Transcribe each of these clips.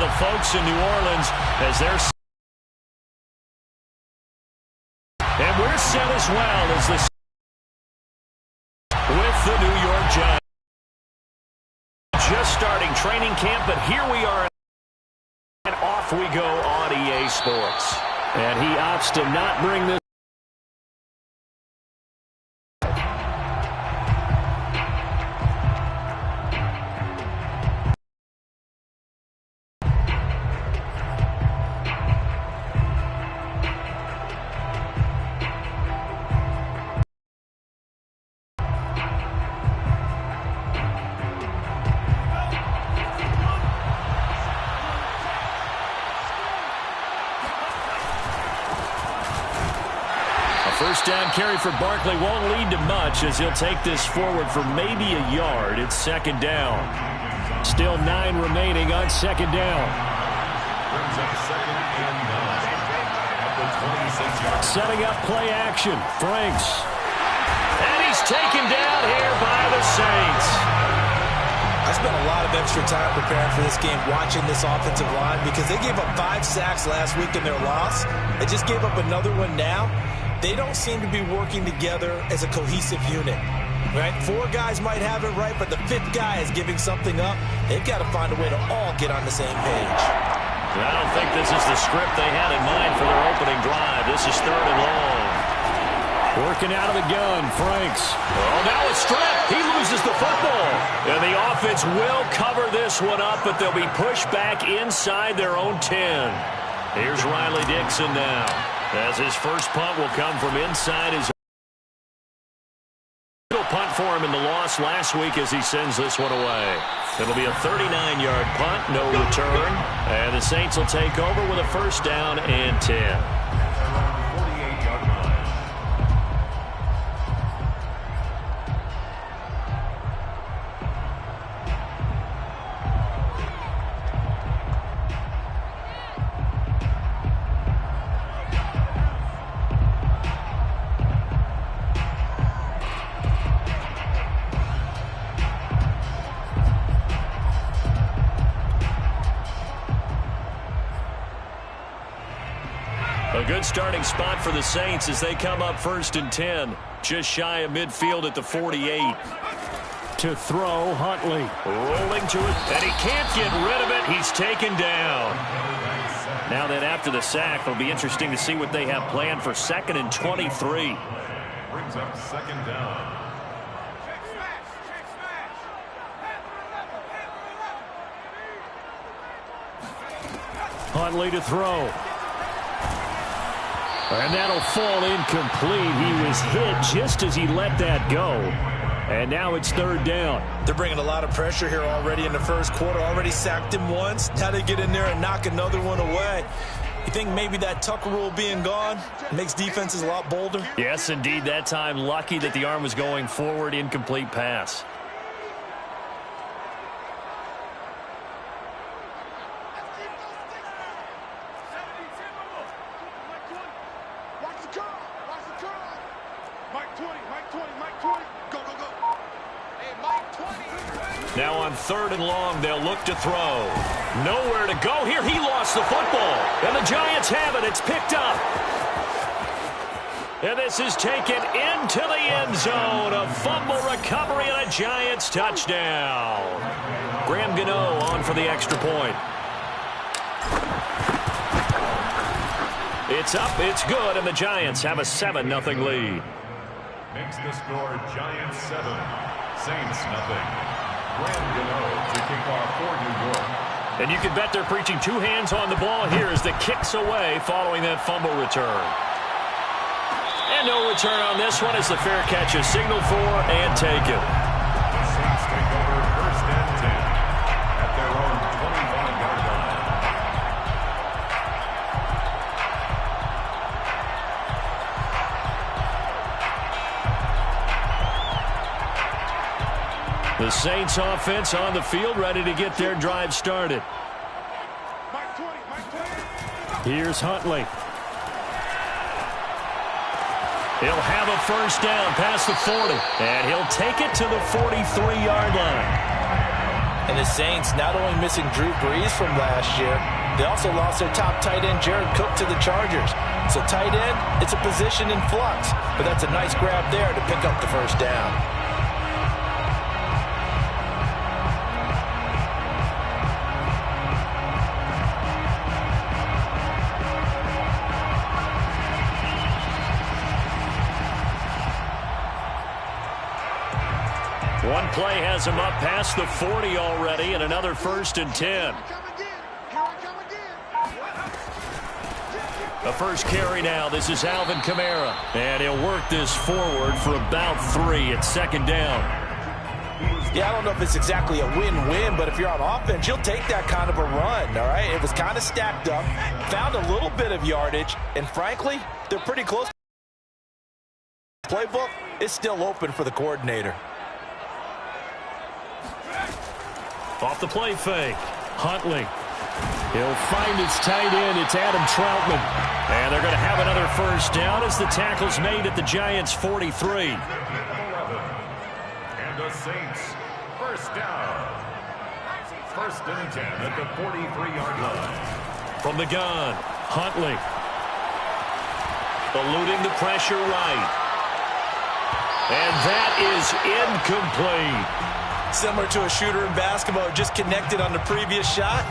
to the folks in New Orleans as they're... And we're set as well as this with the New York Giants. Just starting training camp, but here we are. And off we go on EA Sports. And he opts to not bring this. First down carry for Barkley won't lead to much as he'll take this forward for maybe a yard. It's second down. Still 9 remaining on second down. Brings up second and 9 at the 26-yard. Setting up play action. Franks. And he's taken down here by the Saints. I spent a lot of extra time preparing for this game watching this offensive line because they gave up 5 sacks last week in their loss. They just gave up another one now. They don't seem to be working together as a cohesive unit, right? 4 guys might have it right, but the 5th guy is giving something up. They've got to find a way to all get on the same page. I don't think this is the script they had in mind for their opening drive. This is 3rd and long. Working out of the gun, Franks. Oh, now it's stripped. He loses the football. And the offense will cover this one up, but they'll be pushed back inside their own 10. Here's Riley Dixon now, as his first punt will come from inside his punt for him in the loss last week as he sends this one away. It'll be a 39-yard punt, no return, and the Saints will take over with a first down and 10. A good starting spot for the Saints as they come up 1st and 10. Just shy of midfield at the 48. To throw, Huntley. Rolling to it, and he can't get rid of it. He's taken down. Now that after the sack, it'll be interesting to see what they have planned for 2nd and 23. Brings up 2nd down. Huntley to throw. And that'll fall incomplete. He was hit just as he let that go. And now it's 3rd down. They're bringing a lot of pressure here already in the first quarter. Already sacked him once. Now they get in there and knock another one away. You think maybe that Tucker rule being gone makes defenses a lot bolder? Yes, indeed. That time lucky that the arm was going forward. Incomplete pass. Now on 3rd and long, they'll look to throw. Nowhere to go here. He lost the football. And the Giants have it. It's picked up. And this is taken into the end zone. A fumble recovery and a Giants touchdown. Graham Gano on for the extra point. It's up, it's good, and the Giants have a 7-0 lead. Makes the score Giants 7, Saints 0. Graham Gano to kick off for New York. And you can bet they're preaching 2 hands on the ball here as the kick's away following that fumble return. And no return on this one as the fair catch is signaled for and taken. The Saints take over 1st and 10 at their own 25-yard line. The Saints offense on the field, ready to get their drive started. Here's Huntley. He'll have a first down past the 40, and he'll take it to the 43-yard line. And the Saints not only missing Drew Brees from last year, they also lost their top tight end, Jared Cook, to the Chargers. So tight end, it's a position in flux. But that's a nice grab there to pick up the first down. One play has him up past the 40 already, and another 1st and 10. The first carry now. This is Alvin Kamara. And he'll work this forward for about 3 at 2nd down. Yeah, I don't know if it's exactly a win-win, but if you're on offense, you'll take that kind of a run, all right? It was kind of stacked up, found a little bit of yardage, and frankly, they're pretty close. Playbook is still open for the coordinator. Off the play fake. Huntley. He'll find his tight end. It's Adam Troutman. And they're going to have another 1st down as the tackle's made at the Giants' 43. And the Saints, 1st down. 1st and 10 at the 43-yard line. From the gun, Huntley. Eluding the pressure right. And that is incomplete. Similar to a shooter in basketball, just connected on the previous shot.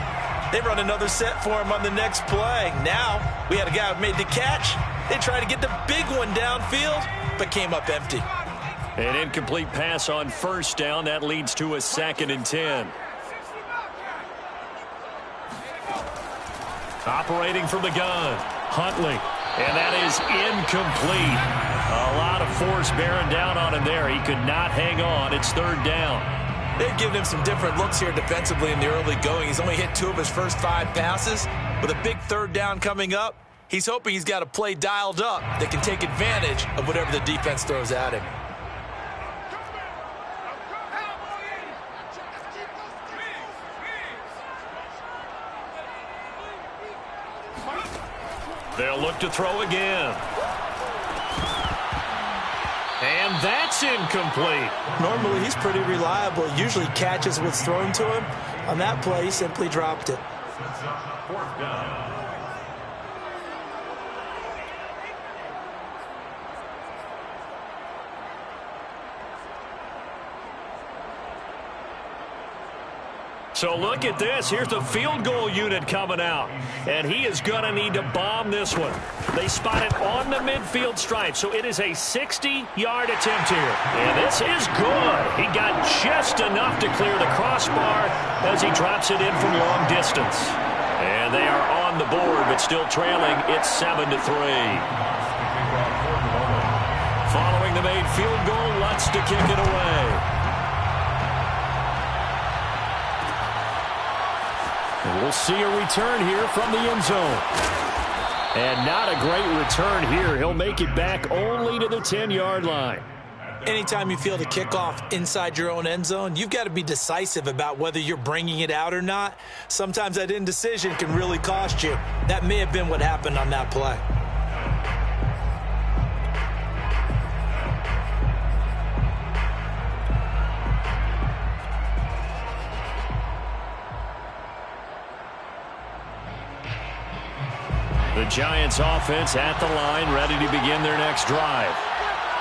They run another set for him on the next play. Now, we had a guy who made the catch. They tried to get the big one downfield, but came up empty. An incomplete pass on 1st down. That leads to a 2nd and 10. Operating from the gun, Huntley. And that is incomplete. A lot of force bearing down on him there. He could not hang on. It's 3rd down. They've given him some different looks here defensively in the early going. He's only hit 2 of his first 5 passes. With a big 3rd down coming up, he's hoping he's got a play dialed up that can take advantage of whatever the defense throws at him. They'll look to throw again. And that's incomplete. Normally, he's pretty reliable. Usually catches what's thrown to him. On that play, he simply dropped it. 4th down. So look at this. Here's the field goal unit coming out. And he is going to need to bomb this one. They spot it on the midfield stripe. So it is a 60-yard attempt here. And this is good. He got just enough to clear the crossbar as he drops it in from long distance. And they are on the board, but still trailing. It's 7-3. Following the made field goal, Lutz to kick it away. We'll see a return here from the end zone. And not a great return here. He'll make it back only to the 10-yard line. Anytime you field a kickoff inside your own end zone, you've got to be decisive about whether you're bringing it out or not. Sometimes that indecision can really cost you. That may have been what happened on that play. The Giants offense at the line, ready to begin their next drive.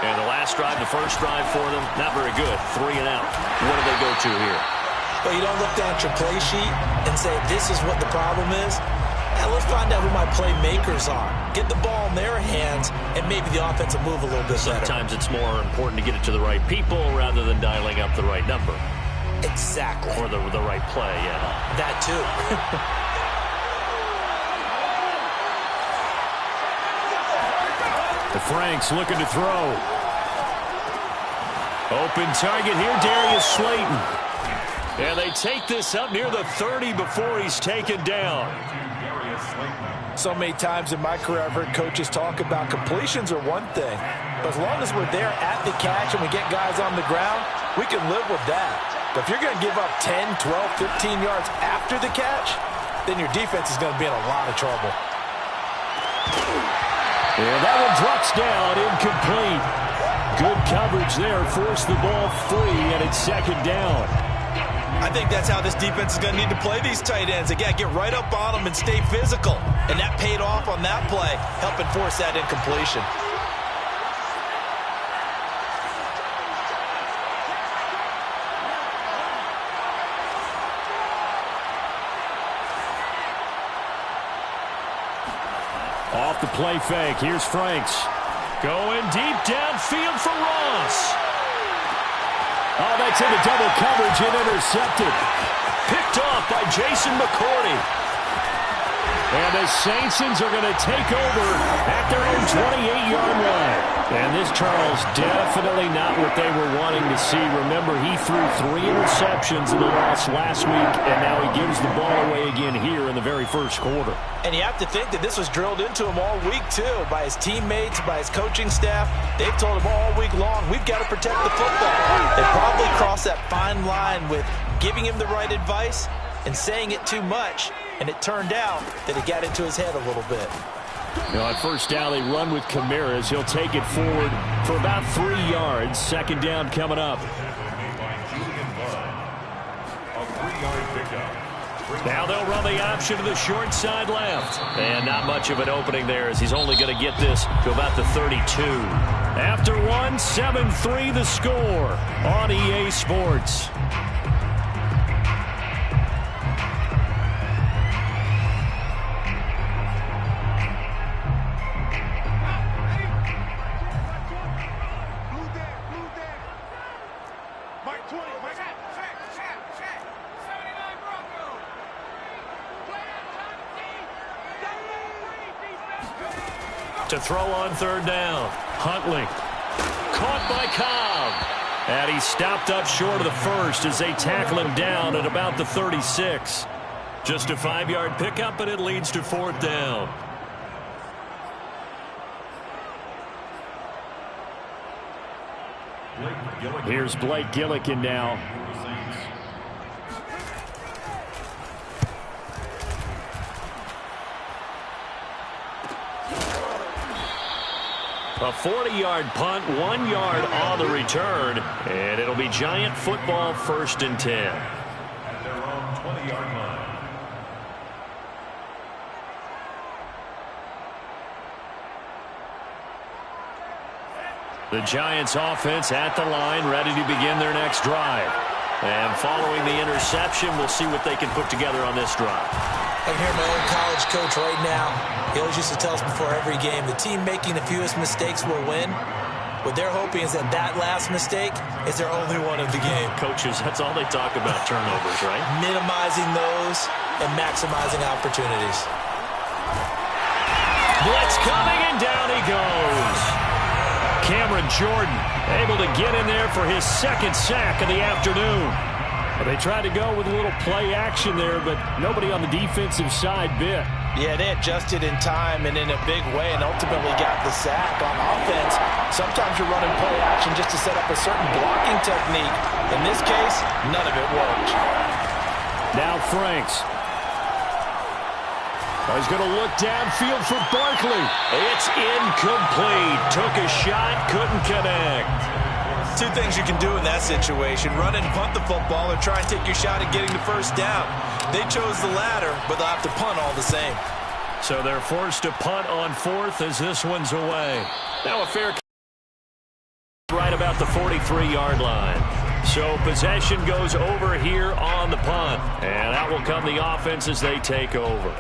And the last drive, the first drive for them, not very good. 3 and out. What do they go to here? Well, you don't look down at your play sheet and say, this is what the problem is. Now let's find out who my playmakers are. Get the ball in their hands, and maybe the offense will move a little bit better. Sometimes it's more important to get it to the right people rather than dialing up the right number. Exactly. Or the right play, yeah. That too. The Franks looking to throw. Open target here, Darius Slayton. And they take this up near the 30 before he's taken down. So many times in my career, I've heard coaches talk about completions are one thing. But as long as we're there at the catch and we get guys on the ground, we can live with that. But if you're going to give up 10, 12, 15 yards after the catch, then your defense is going to be in a lot of trouble. And that one drops down, incomplete. Good coverage there, forced the ball free, and it's 2nd down. I think that's how this defense is going to need to play these tight ends. Again, get right up on them and stay physical. And that paid off on that play, helping force that incompletion. Off the play fake. Here's Franks. Going deep downfield for Ross. Oh, that's into double coverage and intercepted. Picked off by Jason McCourty. And the Saints are going to take over at their own 28-yard line. And this, Charles, definitely not what they were wanting to see. Remember, he threw 3 interceptions in the loss last week, and now he gives the ball away again here in the very first quarter. And you have to think that this was drilled into him all week, too, by his teammates, by his coaching staff. They've told him all week long, we've got to protect the football. They probably crossed that fine line with giving him the right advice and saying it too much. And it turned out that it got into his head a little bit. You know, on first down, they run with Camaras. He'll take it forward for about 3 yards. Second down coming up. Now they'll run the option to the short side left. And not much of an opening there, as he's only going to get this to about the 32. After one, 7-3 the score on EA Sports. To throw on third down. Huntley. Caught by Cobb. And he stopped up short of the first as they tackle him down at about the 36. Just a 5-yard pickup, and it leads to fourth down. Here's Blake Gillikin now. A 40-yard punt, 1 yard on the return, and it'll be Giant football, 1st and 10. At their own 20-yard line. The Giants offense at the line, ready to begin their next drive. And following the interception, we'll see what they can put together on this drive. I hear my old college coach right now. He always used to tell us before every game, the team making the fewest mistakes will win. What they're hoping is that that last mistake is their only one of the game. Coaches, that's all they talk about, turnovers, right? Minimizing those and maximizing opportunities. Blitz coming, and down he goes. Cameron Jordan able to get in there for his 2nd sack of the afternoon. They tried to go with a little play action there, but nobody on the defensive side bit. Yeah, they adjusted in time and in a big way and ultimately got the sack. On offense, sometimes you're running play action just to set up a certain blocking technique. In this case, none of it worked. Now Franks. He's going to look downfield for Barkley. It's incomplete. Took a shot, couldn't connect. 2 things you can do in that situation: run and punt the football, or try and take your shot at getting the first down. They chose the latter, but they'll have to punt all the same. So they're forced to punt on 4th as this one's away. Now a fair right about the 43-yard line. So possession goes over here on the punt. And out will come the offense as they take over.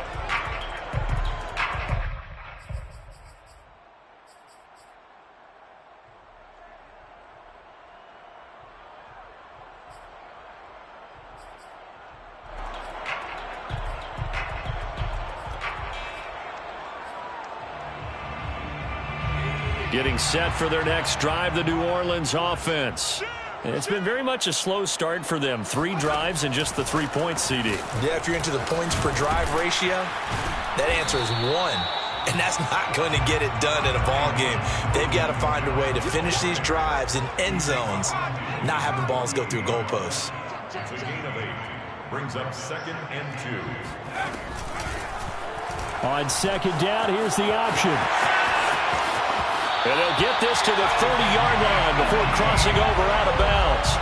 Getting set for their next drive, the New Orleans offense. And it's been very much a slow start for them. 3 drives and just the 3 points, CD. Yeah, if you're into the points per drive ratio, that answer is 1. And that's not going to get it done in a ball game. They've got to find a way to finish these drives in end zones, not having balls go through goalposts. It's a gain of 8. Brings up 2nd and 2. On 2nd down, here's the option. And they'll get this to the 30-yard line before crossing over out of bounds.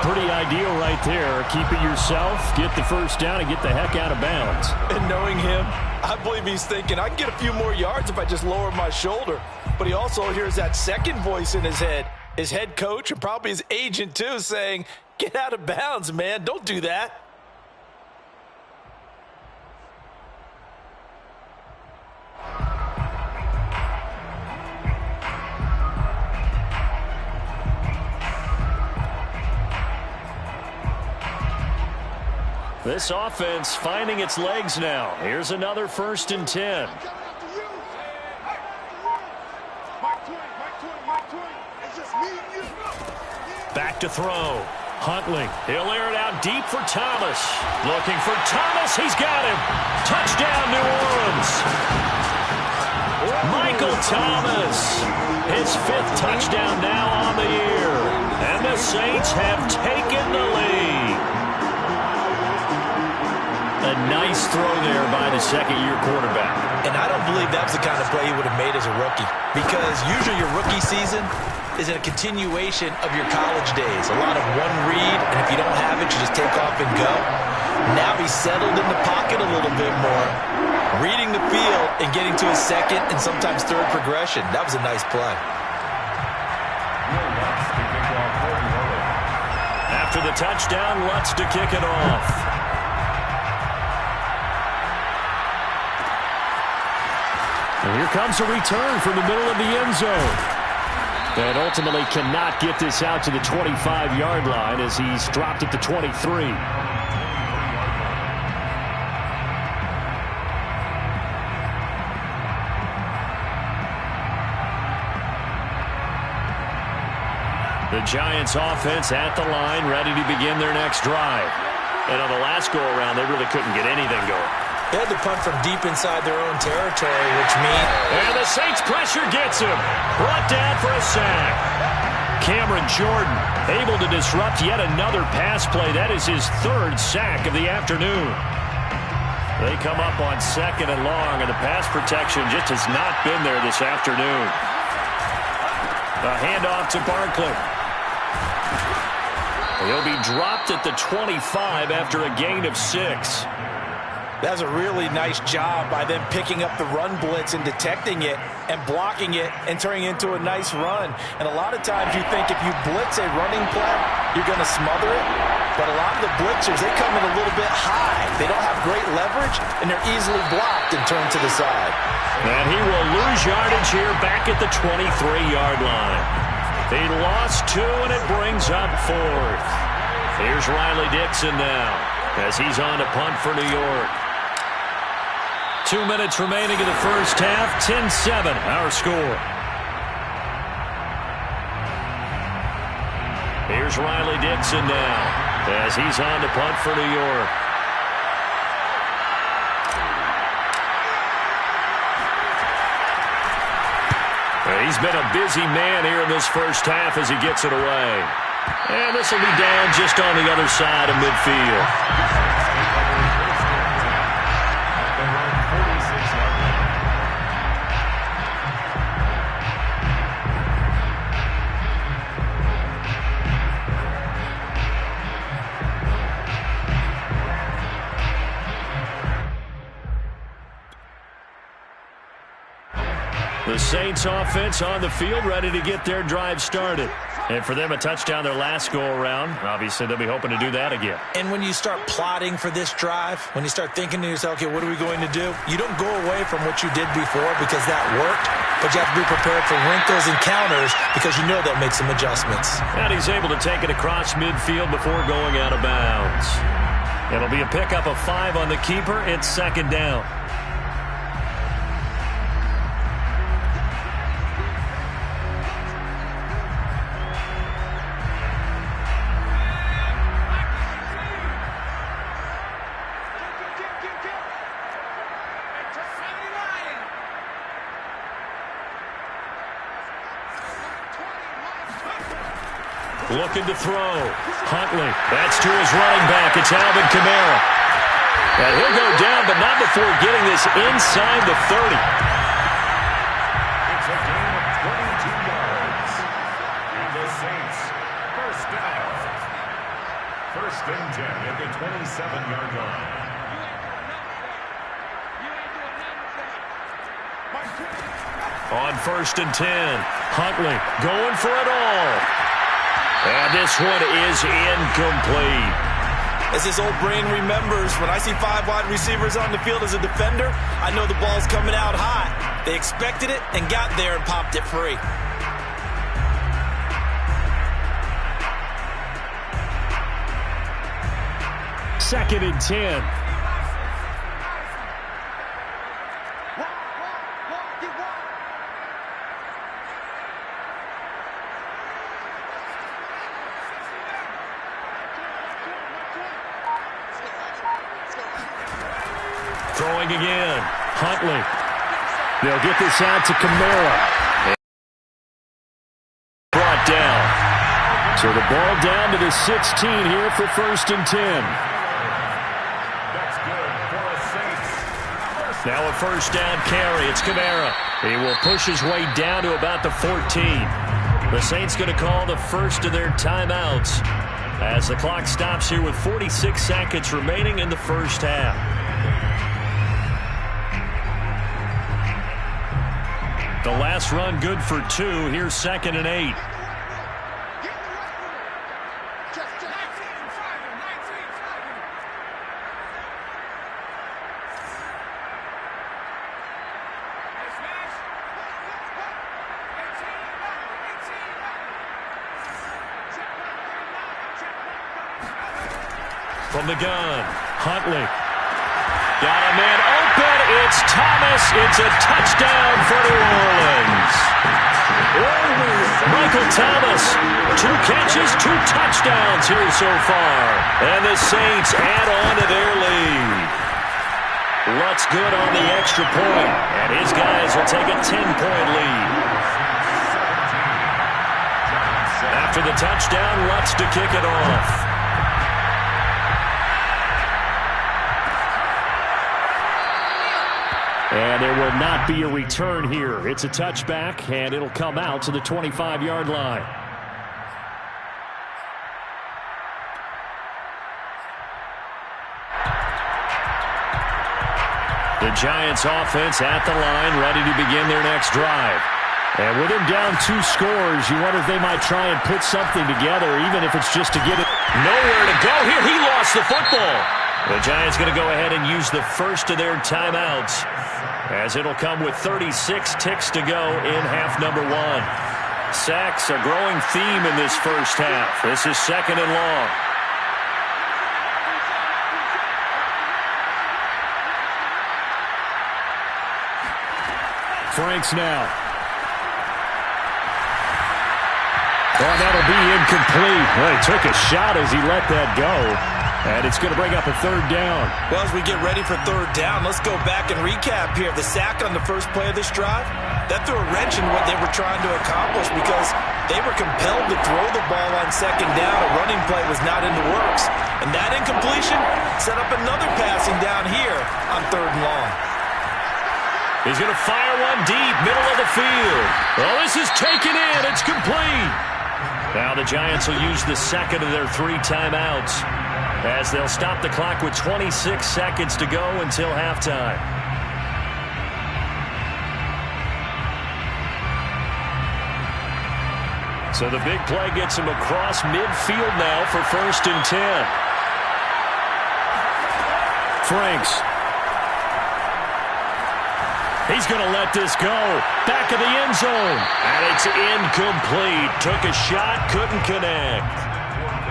Pretty ideal right there. Keep it yourself, get the first down, and get the heck out of bounds. And knowing him, I believe he's thinking, I can get a few more yards if I just lower my shoulder. But he also hears that second voice in his head coach, and probably his agent too, saying, get out of bounds, man. Don't do that. This offense finding its legs now. Here's another 1st and 10. Back to throw. Huntley. He'll air it out deep for Thomas. Looking for Thomas. He's got him. Touchdown, New Orleans. Michael Thomas. His 5th touchdown now on the year. And the Saints have taken the lead. A nice throw there by the second-year quarterback. And I don't believe that was the kind of play he would have made as a rookie, because usually your rookie season is a continuation of your college days. A lot of one read, and if you don't have it, you just take off and go. Now he's settled in the pocket a little bit more, reading the field and getting to his second and sometimes third progression. That was a nice play. After the touchdown, Lutz to kick it off. And here comes a return from the middle of the end zone. And ultimately cannot get this out to the 25-yard line as he's dropped at the 23. The Giants offense at the line, ready to begin their next drive. And on the last go-around, they really couldn't get anything going. They had to punt from deep inside their own territory, which means... And the Saints pressure gets him. Brought down for a sack. Cameron Jordan able to disrupt yet another pass play. That is his 3rd sack of the afternoon. They come up on 2nd and long, and the pass protection just has not been there this afternoon. A handoff to Barkley. He'll be dropped at the 25 after a gain of 6. That's a really nice job by them picking up the run blitz and detecting it and blocking it and turning it into a nice run. And a lot of times you think if you blitz a running play, you're going to smother it. But a lot of the blitzers, they come in a little bit high. They don't have great leverage, and they're easily blocked and turned to the side. And he will lose yardage here back at the 23-yard line. He lost 2, and it brings up 4th. Here's Riley Dixon now as he's on to punt for New York. 2 minutes remaining in the first half. 10-7, our score. Here's Riley Dixon now as he's on to punt for New York. He's been a busy man here in this first half as he gets it away. And this will be down just on the other side of midfield. The Saints offense on the field, ready to get their drive started. And for them, a touchdown their last go-around. Obviously, they'll be hoping to do that again. And when you start plotting for this drive, when you start thinking to yourself, okay, what are we going to do? You don't go away from what you did before because that worked, but you have to be prepared for wrinkles and counters because you know they'll make some adjustments. And he's able to take it across midfield before going out of bounds. It'll be a pickup of 5 on the keeper. It's 2nd down. Looking to throw. Huntley. That's to his running back. It's Alvin Kamara. And he'll go down, but not before getting this inside the 30. It's a gain of 22 yards. And the Saints, first down. On 1st and 10, Huntley going for it all. And this one is incomplete. As his old brain remembers, when I see 5 wide receivers on the field as a defender, I know the ball's coming out hot. They expected it and got there and popped it free. Second and 10. Throwing again. Huntley. They'll get this out to Kamara. Brought down. So the ball down to the 16 here for 1st and 10. That's good for a Saints. Now a 1st down carry. It's Kamara. He will push his way down to about the 14. The Saints going to call the first of their timeouts as the clock stops here with 46 seconds remaining in the first half. The last run good for 2. Here's 2nd and 8. From the gun, Huntley. Got a man open. It's Thomas. It's a touchdown for New Orleans. Michael Thomas, 2 catches, 2 touchdowns here so far. And the Saints add on to their lead. Lutt's good on the extra point, and his guys will take a 10-point lead. After the touchdown, Lutt's to kick it off. And there will not be a return here. It's a touchback, and it'll come out to the 25-yard line. The Giants offense at the line, ready to begin their next drive. And with him down 2 scores, you wonder if they might try and put something together, even if it's just to get it. Nowhere to go here. He lost the football. The Giants going to go ahead and use the first of their timeouts, as it'll come with 36 ticks to go in half number 1. Sacks a growing theme in this first half. This is 2nd and long. Franks now. Oh, that'll be incomplete. Well, he took a shot as he let that go. And it's going to bring up a 3rd down. Well, as we get ready for 3rd down, let's go back and recap here. The sack on the first play of this drive, that threw a wrench in what they were trying to accomplish because they were compelled to throw the ball on 2nd down. A running play was not in the works. And that incompletion set up another passing down here on 3rd and long. He's going to fire one deep, middle of the field. Well, this is taken in. It's complete. Now the Giants will use the 2nd of their 3 timeouts, as they'll stop the clock with 26 seconds to go until halftime. So the big play gets him across midfield now for 1st and 10. Franks. He's going to let this go. Back of the end zone. And it's incomplete. Took a shot, couldn't connect.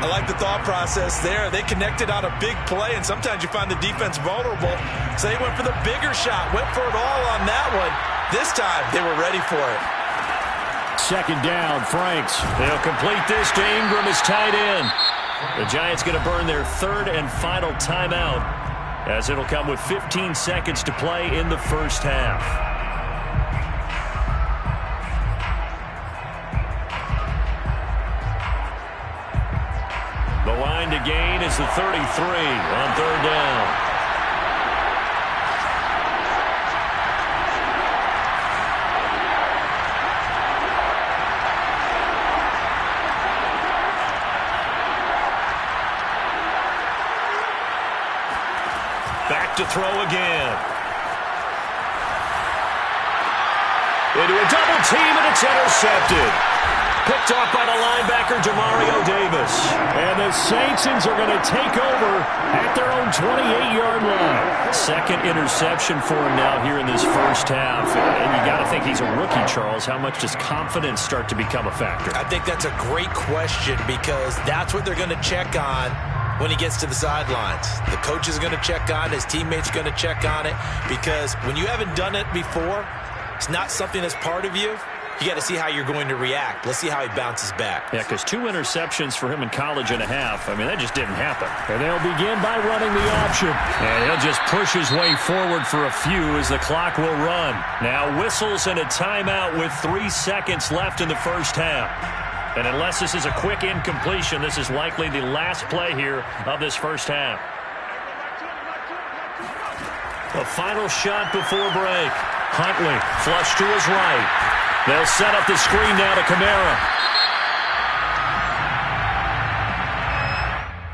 I like the thought process there. They connected on a big play, and sometimes you find the defense vulnerable. So they went for the bigger shot, went for it all on that one. This time, they were ready for it. 2nd down, Franks. They'll complete this to Ingram as tight end. The Giants going to burn their 3rd and final timeout, as it'll come with 15 seconds to play in the first half. The line to gain is the 33 on 3rd down. Back to throw again. team, and it's intercepted. Picked off by the linebacker, Demario Davis. And the Saints are going to take over at their own 28-yard line. Second interception for him now here in this first half. And you got to think he's a rookie, Charles. How much does confidence start to become a factor? I think that's a great question because that's what they're going to check on when he gets to the sidelines. The coach is going to check on it. His teammates are going to check on it because when you haven't done it before, it's not something that's part of you. You got to see how you're going to react. Let's see how he bounces back. Yeah, because 2 interceptions for him in college and a half. I mean, that just didn't happen. And they'll begin by running the option. And he'll just push his way forward for a few as the clock will run. Now whistles and a timeout with 3 seconds left in the first half. And unless this is a quick incompletion, this is likely the last play here of this first half. The final shot before break. Huntley flush to his right. They'll set up the screen now to Kamara.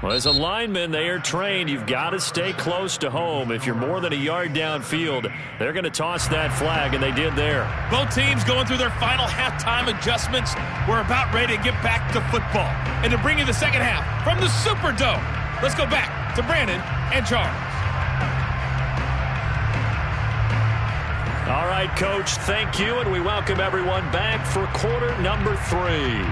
Well, as a lineman, they are trained. You've got to stay close to home. If you're more than a yard downfield, they're going to toss that flag, and they did there. Both teams going through their final halftime adjustments. We're about ready to get back to football. And to bring you the second half from the Superdome, let's go back to Brandon and Charles. All right, Coach, thank you, and we welcome everyone back for quarter number 3.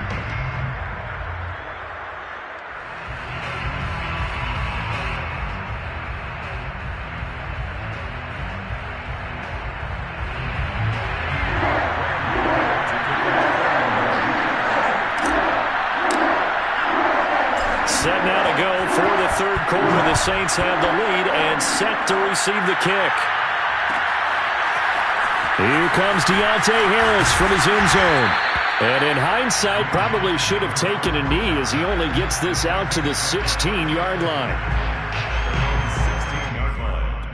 Set now to go for the third quarter. The Saints have the lead and set to receive the kick. Here comes Deontay Harris from his end zone. And in hindsight, probably should have taken a knee as he only gets this out to the 16-yard line. 16-yard line.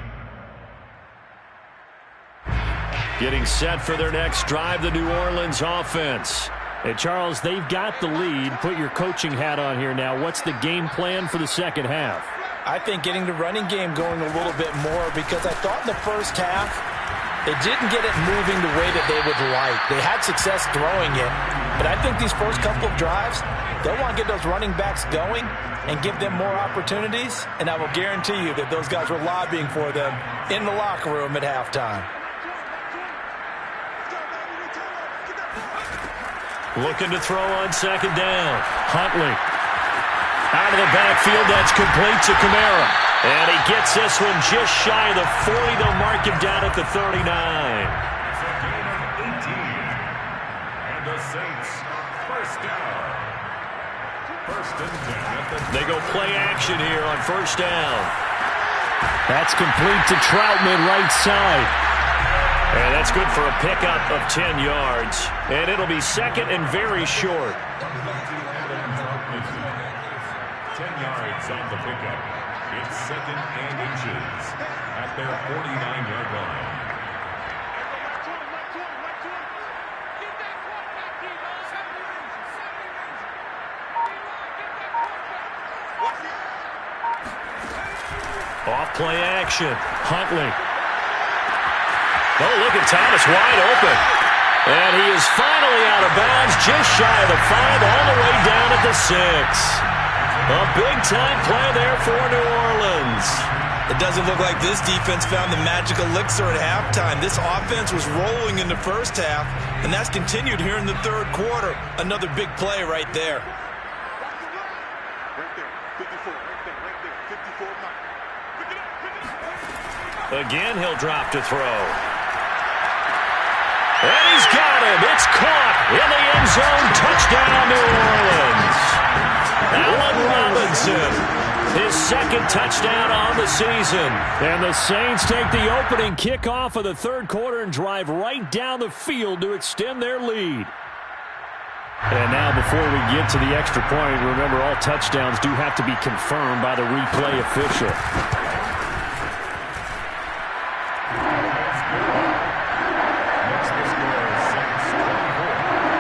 Getting set for their next drive, the New Orleans offense. And Charles, they've got the lead. Put your coaching hat on here now. What's the game plan for the second half? I think getting the running game going a little bit more because I thought in the first half, they didn't get it moving the way that they would like. They had success throwing it, but I think these first couple of drives, they'll want to get those running backs going and give them more opportunities, and I will guarantee you that those guys were lobbying for them in the locker room at halftime. Looking to throw on second down. Huntley. Out of the backfield, that's complete to Kamara. And he gets this one just shy of the 40. They'll mark him down at the 39. It's a gain of 18. And the Saints, first down. First and 10 at the... They go play action here on first down. That's complete to Troutman, right side. And that's good for a pickup of 10 yards. And it'll be second and very short. 10 yards on the pickup. It's second and inches at their 49-yard line. Off play action. Huntley. Oh, look at Thomas wide open. And he is finally out of bounds, just shy of the 5, all the way down at the 6. A big-time play there for New Orleans. It doesn't look like this defense found the magic elixir at halftime. This offense was rolling in the first half, and that's continued here in the third quarter. Another big play right there. Again, he'll drop to throw. And he's got him. It's caught in the end zone. Touchdown, New Orleans. Allen Robinson, his second touchdown on the season. And the Saints take the opening kickoff of the third quarter and drive right down the field to extend their lead. And now before we get to the extra point, remember all touchdowns do have to be confirmed by the replay official.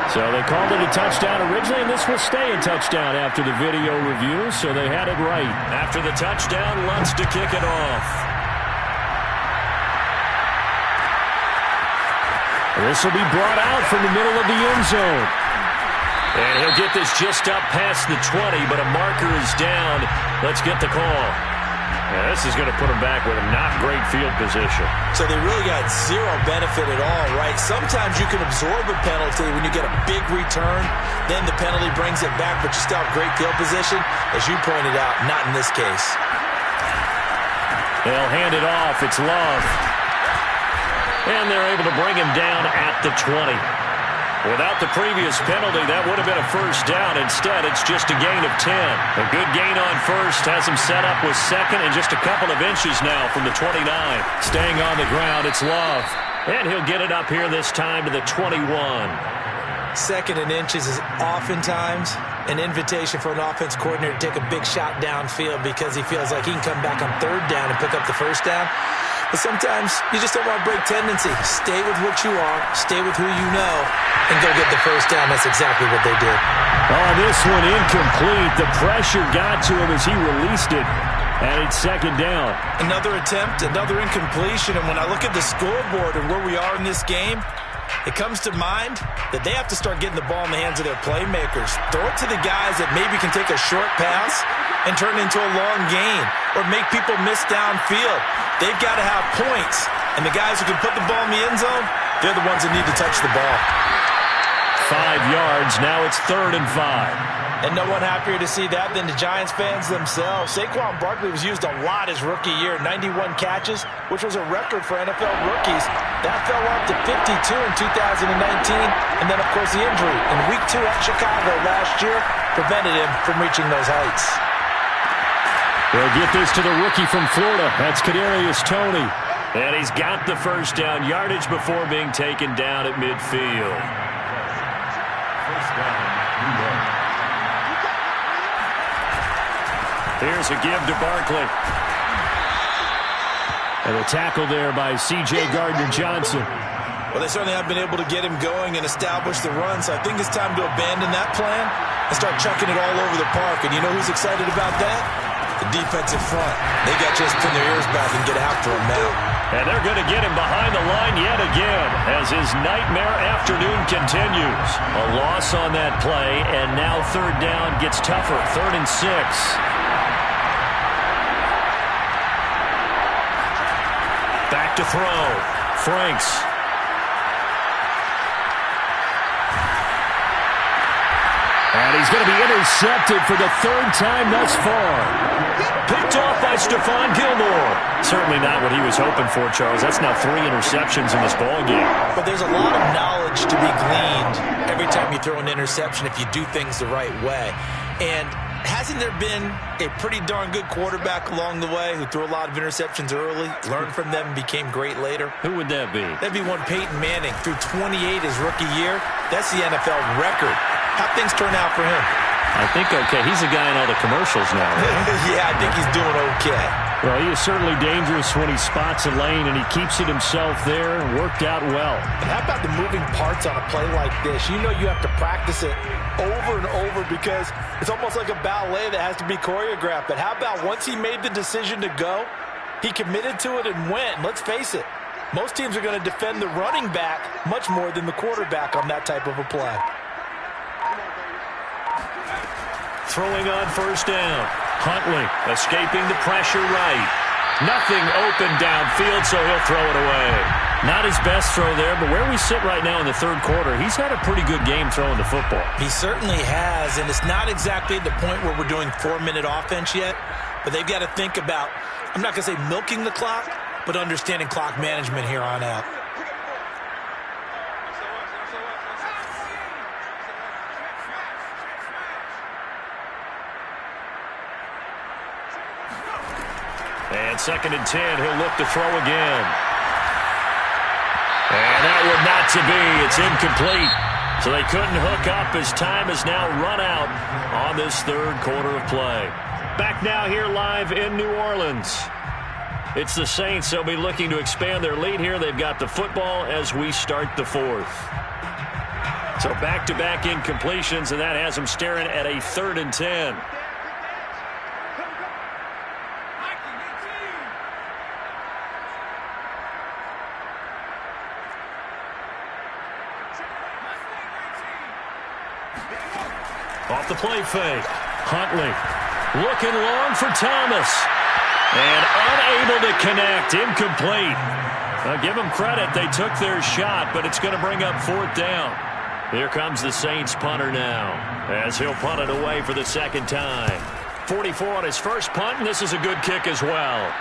So they called it a touchdown originally, and this will stay a touchdown after the video review, so they had it right. After the touchdown, Lutz to kick it off. This will be brought out from the middle of the end zone. And he'll get this just up past the 20, but a marker is down. Let's get the call. Yeah, this is going to put him back with a not great field position. So they really got zero benefit at all, right? Sometimes you can absorb a penalty when you get a big return. Then the penalty brings it back, but you still have great field position. As you pointed out, not in this case. They'll hand it off. It's Love. And they're able to bring him down at the 20. Without the previous penalty, that would have been a first down. Instead, it's just a gain of 10. A good gain on first has him set up with second and just a couple of inches now from the 29. Staying on the ground, it's Love. And he'll get it up here this time to the 21. Second and inches is oftentimes an invitation for an offense coordinator to take a big shot downfield because he feels like he can come back on third down and pick up the first down. But sometimes you just don't want to break tendency. Stay with what you are, stay with who you know, and go get the first down. That's exactly what they did. Oh, this one incomplete. The pressure got to him as he released it. And it's second down. Another attempt, another incompletion. And when I look at the scoreboard and where we are in this game, it comes to mind that they have to start getting the ball in the hands of their playmakers. Throw it to the guys that maybe can take a short pass and turn it into a long gain or make people miss downfield. They've got to have points. And the guys who can put the ball in the end zone, they're the ones that need to touch the ball. 5 yards. Now it's 3rd and 5. And no one happier to see that than the Giants fans themselves. Saquon Barkley was used a lot his rookie year, 91 catches, which was a record for NFL rookies. That fell off to 52 in 2019. And then, of course, the injury in Week 2 at Chicago last year prevented him from reaching those heights. They'll get this to the rookie from Florida. That's Kadarius Toney. And he's got the first down yardage before being taken down at midfield. First down, New York. Here's a give to Barkley. And a tackle there by C.J. Gardner-Johnson. Well, they certainly have been able to get him going and establish the run, so I think it's time to abandon that plan and start chucking it all over the park. And you know who's excited about that? The defensive front. They got just pin their ears back and get after him now. And they're going to get him behind the line yet again as his nightmare afternoon continues. A loss on that play, and now 3rd down gets tougher. 3rd and 6. Back to throw. Franks. And he's going to be intercepted for the 3rd time thus far. Picked off by Stephon Gilmore. Certainly not what he was hoping for, Charles. That's now 3 interceptions in this ballgame. But there's a lot of knowledge to be gleaned every time you throw an interception if you do things the right way. And hasn't there been a pretty darn good quarterback along the way who threw a lot of interceptions early, learned from them, and became great later? Who would that be? That'd be one Peyton Manning. Threw 28 his rookie year. That's the NFL record. How'd things turn out for him? I think okay. He's a guy in all the commercials now. Right? Yeah, I think he's doing okay. Well, he is certainly dangerous when he spots a lane, and he keeps it himself there and worked out well. And how about the moving parts on a play like this? You know you have to practice it over and over because it's almost like a ballet that has to be choreographed. But how about once he made the decision to go, he committed to it and went. And let's face it, most teams are going to defend the running back much more than the quarterback on that type of a play. Throwing on 1st down. Huntley escaping the pressure right. Nothing open downfield, so he'll throw it away. Not his best throw there, but where we sit right now in the 3rd quarter, he's had a pretty good game throwing the football. He certainly has, and it's not exactly the point where we're doing 4-minute offense yet, but they've got to think about, I'm not going to say milking the clock, but understanding clock management here on out. And 2nd and 10, he'll look to throw again. And that would not to be. It's incomplete. So they couldn't hook up as time has now run out on this 3rd quarter of play. Back now here live in New Orleans. It's the Saints. They'll be looking to expand their lead here. They've got the football as we start the 4th. So back-to-back incompletions, and that has them staring at a 3rd and 10. Off the play fake. Huntley looking long for Thomas. And unable to connect. Incomplete. Give them credit. They took their shot, but it's going to bring up 4th down. Here comes the Saints punter now, as he'll punt it away for the 2nd time. 44 on his first punt, and this is a good kick as well.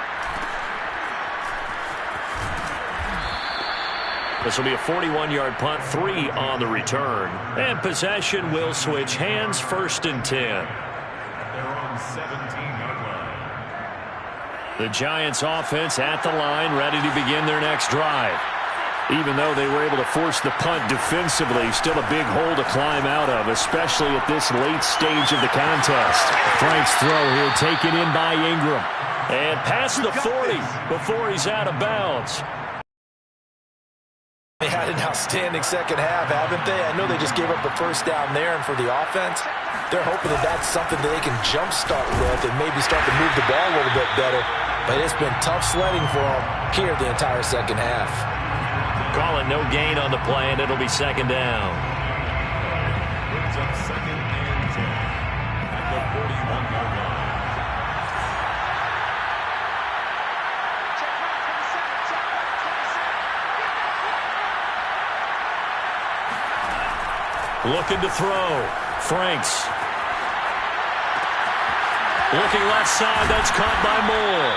This will be a 41-yard punt, 3 on the return. And possession will switch hands, 1st and 10. They're on 17-yard line. The Giants offense at the line, ready to begin their next drive. Even though they were able to force the punt defensively, still a big hole to climb out of, especially at this late stage of the contest. Frank's throw here taken in by Ingram. And past the 40 before he's out of bounds. They had an outstanding second half, haven't they? I know they just gave up the first down there, and for the offense, they're hoping that that's something that they can jumpstart with and maybe start to move the ball a little bit better. But it's been tough sledding for them here the entire second half. Calling no gain on the play, and it'll be 2nd down. Brings up 2nd and 10 at the 41-yard line. Looking to throw. Franks. Looking left side. That's caught by Moore.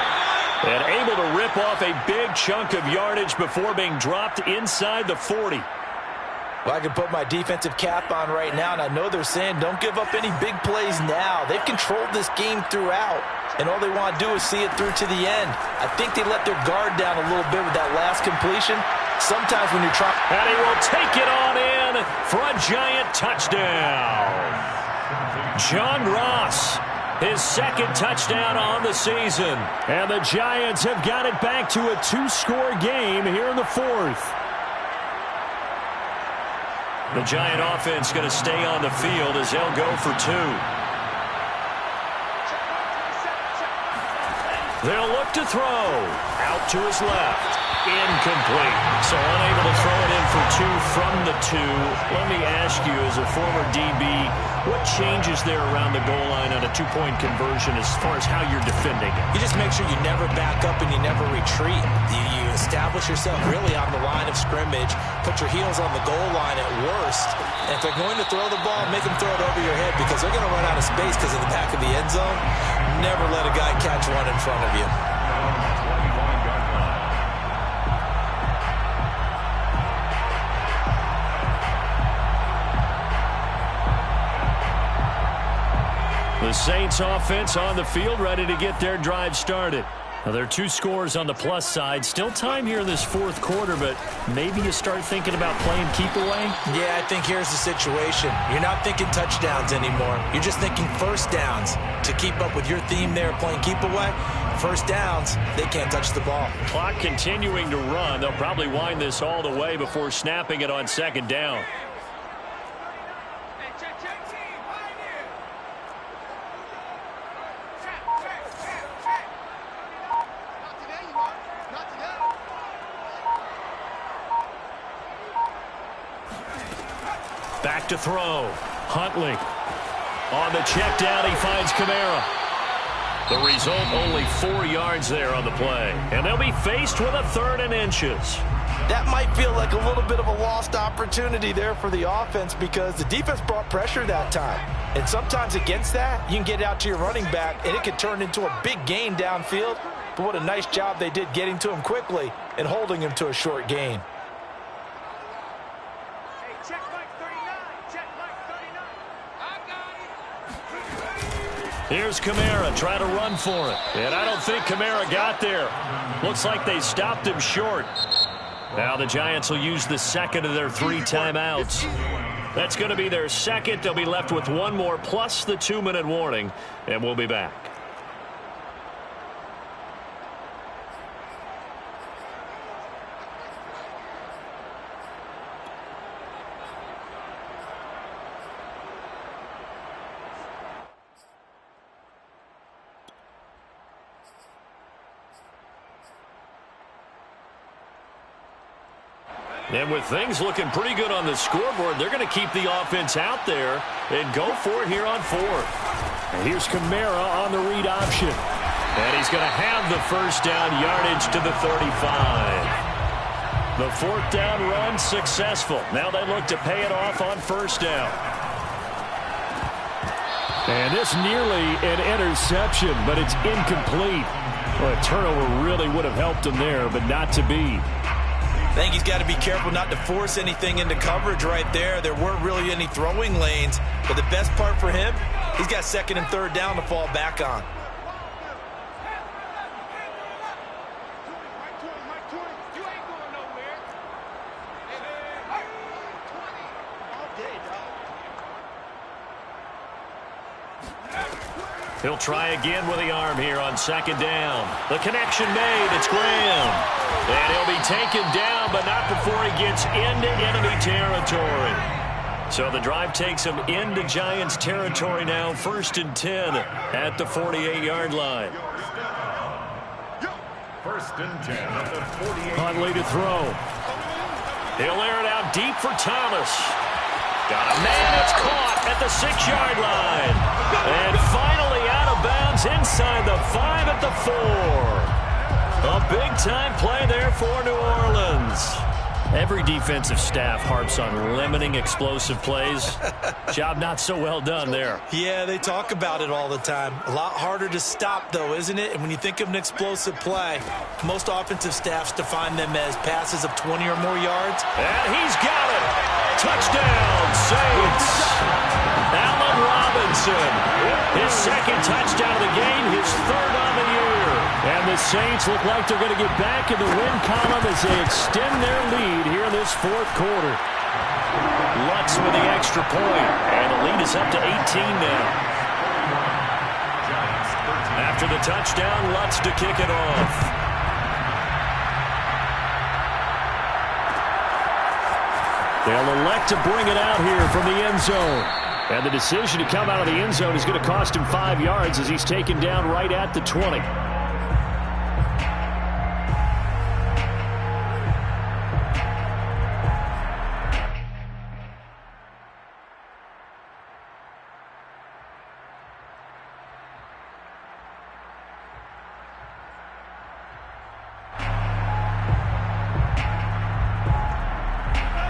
And able to rip off a big chunk of yardage before being dropped inside the 40. Well, I can put my defensive cap on right now, and I know they're saying don't give up any big plays now. They've controlled this game throughout, and all they want to do is see it through to the end. I think they let their guard down a little bit with that last completion. Sometimes when you're trying... And he will take it on in for a Giant touchdown. John Ross, his 2nd touchdown on the season. And the Giants have got it back to a 2-score game here in the 4th. The Giant offense going to stay on the field as they'll go for 2. They'll look to throw. Out to his left. Incomplete. So unable to throw it in for 2 from the 2. Let me ask you, as a former DB, what changes there around the goal line on a 2-point conversion as far as how you're defending it? You just make sure you never back up and you never retreat. You establish yourself really on the line of scrimmage, put your heels on the goal line at worst, and if they're going to throw the ball, make them throw it over your head because they're going to run out of space because in the back of the end zone, never let a guy catch one in front of you. The Saints offense on the field, ready to get their drive started. Now, there are 2 scores on the plus side. Still time here in this 4th quarter, but maybe you start thinking about playing keep away? Yeah, I think here's the situation. You're not thinking touchdowns anymore. You're just thinking first downs. To keep up with your theme there, playing keep away, first downs, they can't touch the ball. Clock continuing to run. They'll probably wind this all the way before snapping it on 2nd down. Back to throw. Huntley. On the check down, he finds Kamara. The result, only 4 yards there on the play. And they'll be faced with a 3rd and inches. That might feel like a little bit of a lost opportunity there for the offense because the defense brought pressure that time. And sometimes against that, you can get out to your running back, and it could turn into a big gain downfield. But what a nice job they did getting to him quickly and holding him to a short gain. Here's Kamara trying to run for it. And I don't think Kamara got there. Looks like they stopped him short. Now the Giants will use the 2nd of their 3 timeouts. That's going to be their 2nd. They'll be left with 1 more plus the 2-minute warning. And we'll be back. And with things looking pretty good on the scoreboard, they're going to keep the offense out there and go for it here on fourth. And here's Kamara on the read option. And he's going to have the first down, yardage to the 35. The fourth down run successful. Now they look to pay it off on first down. And this nearly an interception, but it's incomplete. Well, a turnover really would have helped him there, but not to be. I think he's got to be careful not to force anything into coverage right there. There weren't really any throwing lanes, but the best part for him, he's got second and third down to fall back on. He'll try again with the arm here on second down. The connection made. It's Graham. And he'll be taken down, but not before he gets into enemy territory. So the drive takes him into Giants territory now. 1st and 10 at the 48-yard line. 1st and 10 at the 48. Huntley to throw. He'll air it out deep for Thomas. Got a man. It's caught at the 6-yard line. And finally out of bounds inside the 5 at the 4. A big-time play there for New Orleans. Every defensive staff harps on limiting explosive plays. Job not so well done there. Yeah, they talk about it all the time. A lot harder to stop, though, isn't it? And when you think of an explosive play, most offensive staffs define them as passes of 20 or more yards. And he's got it. Touchdown, Saints. Allen Robinson. His second touchdown of the game, his third on the year. And the Saints look like they're going to get back in the win column as they extend their lead here in this fourth quarter. Lutz with the extra point, and the lead is up to 18 now. After the touchdown, Lutz to kick it off. They'll elect to bring it out here from the end zone. And the decision to come out of the end zone is going to cost him 5 yards as he's taken down right at the 20.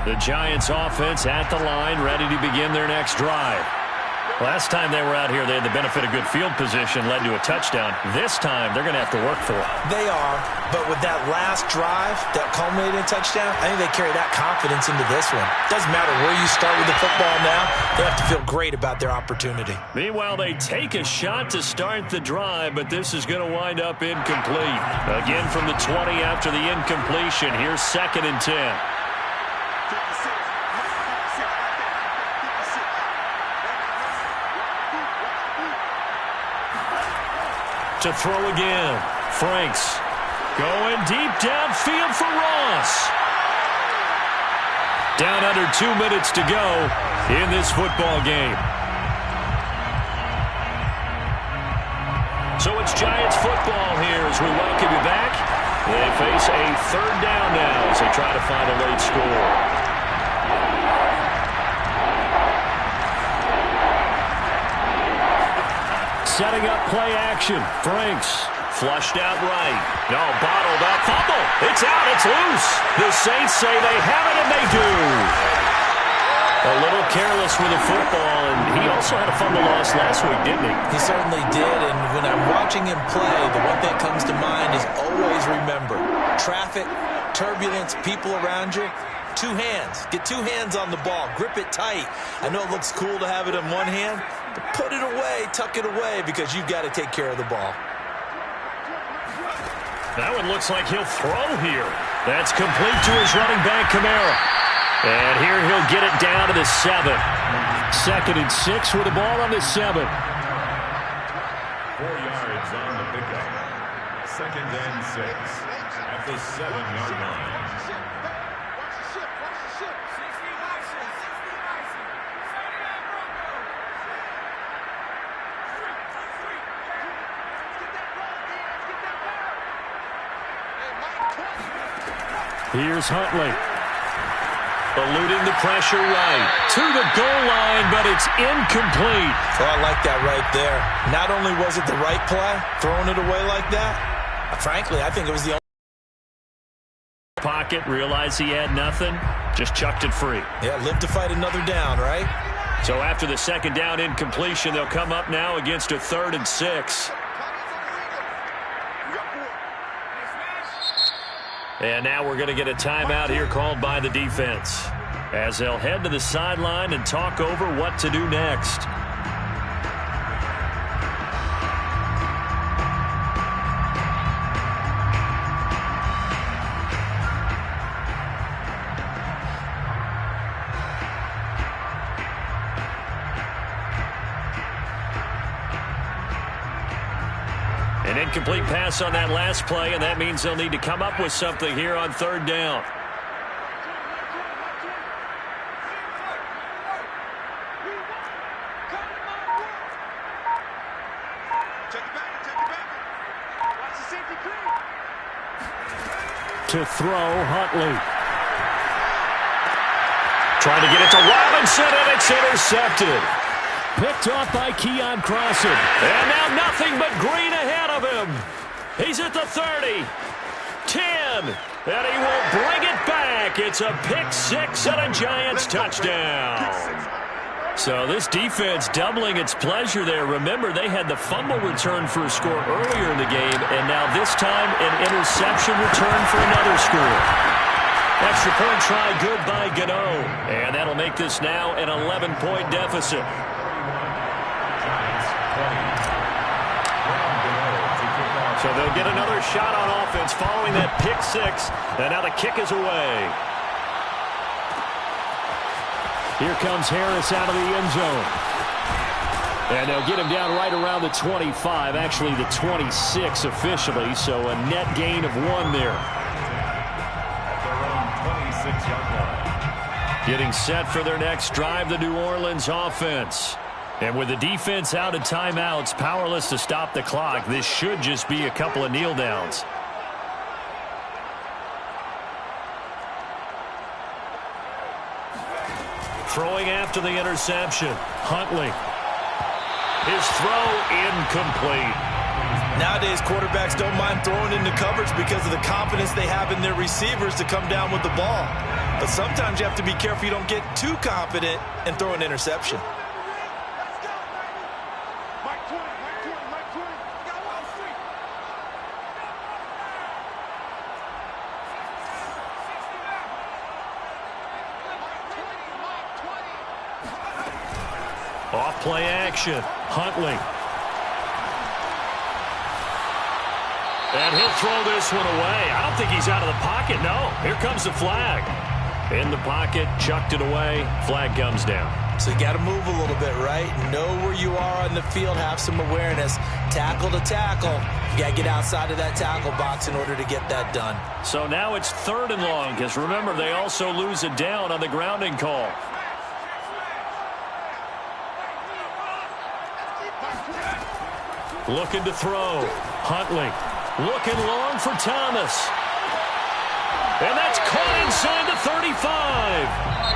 The Giants offense at the line, ready to begin their next drive. Last time they were out here, they had the benefit of good field position, led to a touchdown. This time, they're going to have to work for it. They are, but with that last drive that culminated in a touchdown, I think they carry that confidence into this one. Doesn't matter where you start with the football now, they have to feel great about their opportunity. Meanwhile, they take a shot to start the drive, but this is going to wind up incomplete. Again from the 20 after the incompletion. Here's 2nd and 10. To throw again. Franks going deep downfield for Ross. Down under 2 minutes to go in this football game. So it's Giants football here as we welcome you back. They face a 3rd down now as they try to find a late score. Setting up play action. Franks. Flushed out right. No, bottled up. Fumble. It's out. It's loose. The Saints say they have it, and they do. A little careless with the football, and he also had a fumble loss last week, didn't he? He certainly did, and when I'm watching him play, the one thing that comes to mind is always remember, traffic, turbulence, people around you, 2 hands. Get 2 hands on the ball. Grip it tight. I know it looks cool to have it in one hand, but put it away, tuck it away, because you've got to take care of the ball. That one looks like he'll throw here. That's complete to his running back, Kamara. And here he'll get it down to the 7. 2nd and 6 with the ball on the 7. 4 yards on the pickup. 2nd and 6 at the 7-yard line. Here's Huntley. Eluding the pressure right. To the goal line, but it's incomplete. Oh, I like that right there. Not only was it the right play, throwing it away like that, frankly, I think it was the only pocket, realized he had nothing, just chucked it free. Yeah, live to fight another down, right? So after the second down incompletion, they'll come up now against a 3rd and 6. And now we're going to get a timeout here called by the defense, as they'll head to the sideline and talk over what to do next. An incomplete pass on that last play, and that means they'll need to come up with something here on 3rd down. To throw, Huntley. Trying to get it to Robinson, and it's intercepted. Picked off by Keon Crossan. And now nothing but green ahead of him. He's at the 30. 10. And he will bring it back. It's a pick 6 and a Giants touchdown. So this defense doubling its pleasure there. Remember, they had the fumble return for a score earlier in the game, and now this time an interception return for another score. Extra point try good by Gano. And that'll make this now an 11-point deficit. So they'll get another shot on offense following that pick 6. And now the kick is away. Here comes Harris out of the end zone. And they'll get him down right around the 25, actually the 26 officially, so a net gain of 1 there. At their own 26-yard line. Getting set for their next drive, the New Orleans offense. And with the defense out of timeouts, powerless to stop the clock, this should just be a couple of kneel downs. Throwing after the interception, Huntley. His throw incomplete. Nowadays, quarterbacks don't mind throwing into coverage because of the confidence they have in their receivers to come down with the ball. But sometimes you have to be careful you don't get too confident and throw an interception. Off play action, Huntley. And he'll throw this one away. I don't think he's out of the pocket, no. Here comes the flag. In the pocket, chucked it away, flag comes down. So you got to move a little bit, right? Know where you are on the field, have some awareness. Tackle to tackle. You got to get outside of that tackle box in order to get that done. So now it's 3rd and long, because remember, they also lose a down on the grounding call. Looking to throw. Huntley. Looking long for Thomas. And that's caught inside the 35.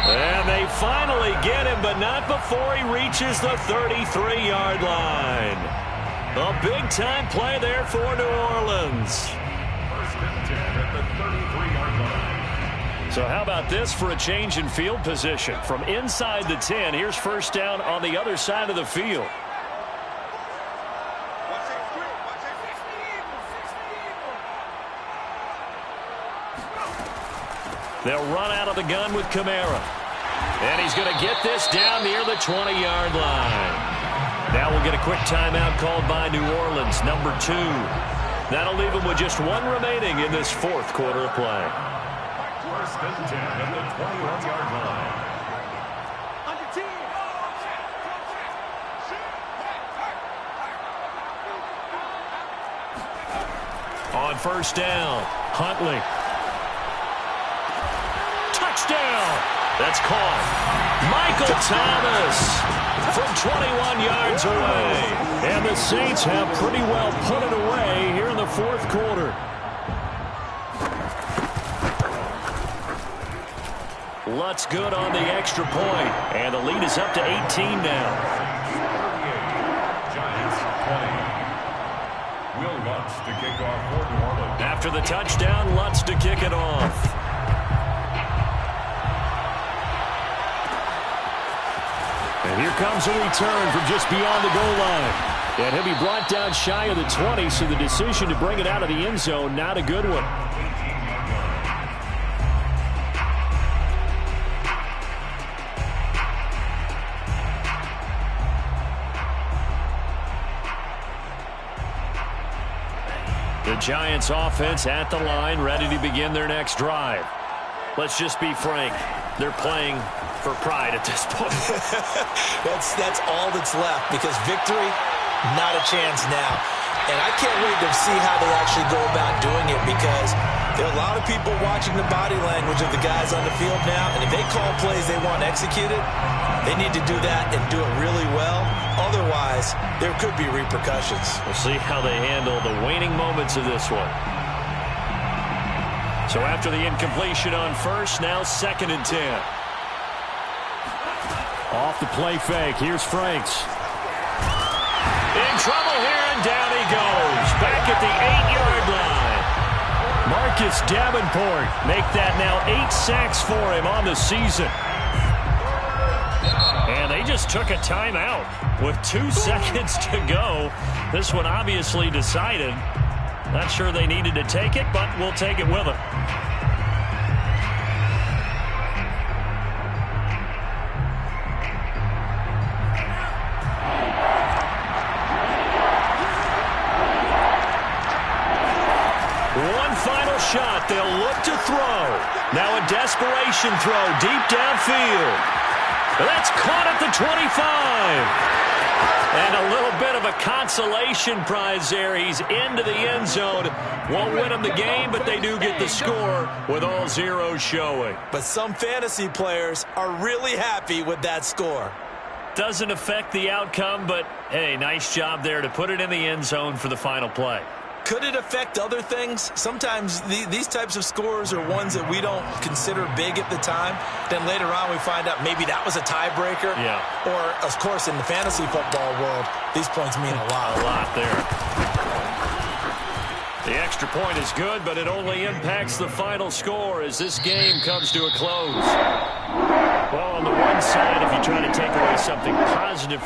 And they finally get him, but not before he reaches the 33-yard line. A big-time play there for New Orleans. 1st and 10 at the 33-yard line. So how about this for a change in field position? From inside the 10, here's 1st down on the other side of the field. They'll run out of the gun with Kamara. And he's going to get this down near the 20-yard line. Now we'll get a quick timeout called by New Orleans, number 2. That'll leave them with just 1 remaining in this 4th quarter of play. 1st and 10 at the 21-yard line. On 1st down, Huntley. Touchdown! That's caught. Michael Thomas from 21 yards away. And the Saints have pretty well put it away here in the 4th quarter. Lutz good on the extra point. And the lead is up to 18 now. 38, Giants 20. Will Lutz to kick off for New Orleans. After the touchdown, Lutz to kick it off. And here comes a return from just beyond the goal line. And he'll be brought down shy of the 20, so the decision to bring it out of the end zone, not a good one. The Giants offense at the line, ready to begin their next drive. Let's just be frank. They're playing for pride at this point. That's all that's left, because victory, not a chance now. And I can't wait to see how they actually go about doing it, because there are a lot of people watching the body language of the guys on the field now, and if they call plays they want executed, they need to do that and do it really well. Otherwise, there could be repercussions. We'll see how they handle the waning moments of this one. So after the incompletion on first, now 2nd and 10. Off the play fake, here's Franks. In trouble here, and down he goes. Back at the 8-yard line. Marcus Davenport make that now 8 sacks for him on the season. And they just took a timeout with 2 seconds to go. This one obviously decided. Not sure they needed to take it, but we'll take it with them. One final shot. They'll look to throw. Now a desperation throw deep downfield. That's caught at the 25. And a little bit of a consolation prize there. He's into the end zone. Won't win them the game, but they do get the score with all zeros showing. But some fantasy players are really happy with that score. Doesn't affect the outcome, but, hey, nice job there to put it in the end zone for the final play. Could it affect other things? Sometimes these types of scores are ones that we don't consider big at the time. Then later on we find out maybe that was a tiebreaker. Yeah. Or, of course, in the fantasy football world, these points mean a lot. A lot there. The extra point is good, but it only impacts the final score as this game comes to a close. Well, on the one side, if you try to take away something positive